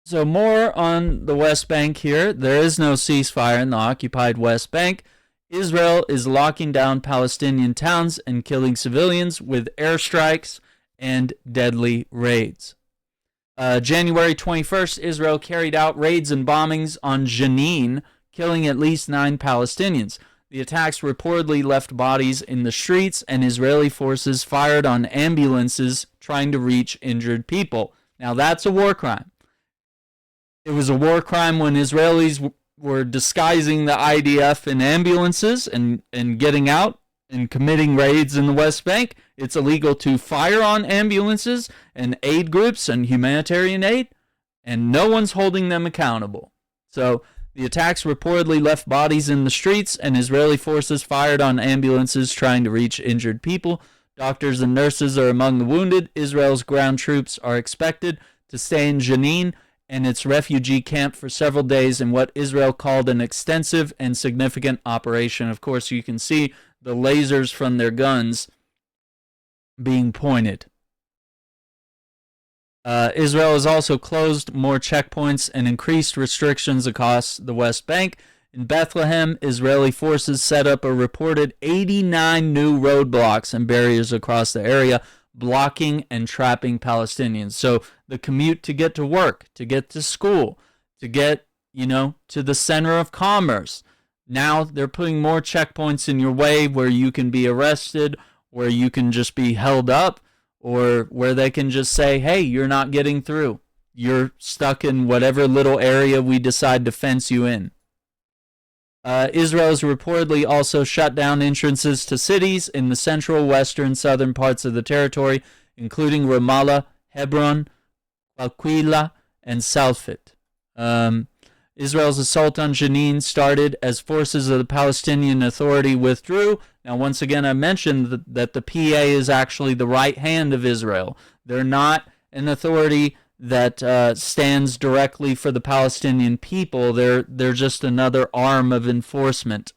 So more on the West Bank here. There is no ceasefire in the occupied West Bank. Israel is locking down Palestinian towns and killing civilians with airstrikes and deadly raids. January 21st, Israel carried out raids and bombings on Jenin, killing at least 9 Palestinians. The attacks reportedly left bodies in the streets, and Israeli forces fired on ambulances trying to reach injured people. Now, that's a war crime. It was a war crime when Israelis were disguising the IDF in ambulances and getting out and committing raids in the West Bank. It's illegal to fire on ambulances and aid groups and humanitarian aid, and no one's holding them accountable. So the attacks reportedly left bodies in the streets, and Israeli forces fired on ambulances trying to reach injured people. Doctors and nurses are among the wounded. Israel's ground troops are expected to stay in Jenin and its refugee camp for several days in what Israel called an extensive and significant operation. Of course, you can see the lasers from their guns being pointed. Israel has also closed more checkpoints and increased restrictions across the West Bank. In Bethlehem, Israeli forces set up a reported 89 new roadblocks and barriers across the area, blocking and trapping Palestinians. So the commute to get to work, to get to school, to get, to the center of commerce. Now they're putting more checkpoints in your way where you can be arrested, where you can just be held up, or where they can just say, hey, you're not getting through. You're stuck in whatever little area we decide to fence you in. Israel has reportedly also shut down entrances to cities in the central, western, southern parts of the territory, including Ramallah, Hebron, Qalqilah, and Salfit. Israel's assault on Jenin started as forces of the Palestinian Authority withdrew. Now, once again, I mentioned that the PA is actually the right hand of Israel. They're not an authority that stands directly for the Palestinian people. They're just another arm of enforcement.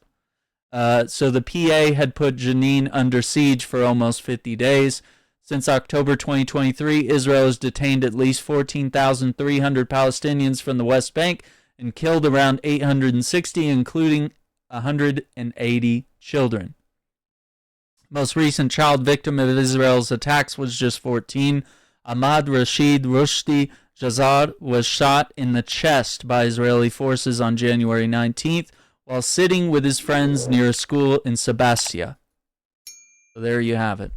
So the PA had put Jenin under siege for almost 50 days. Since October 2023, Israel has detained at least 14,300 Palestinians from the West Bank and killed around 860, including 180 children. Most recent child victim of Israel's attacks was just 14. Ahmad Rashid Rushdie Jazar was shot in the chest by Israeli forces on January 19th while sitting with his friends near a school in Sebastia. So there you have it.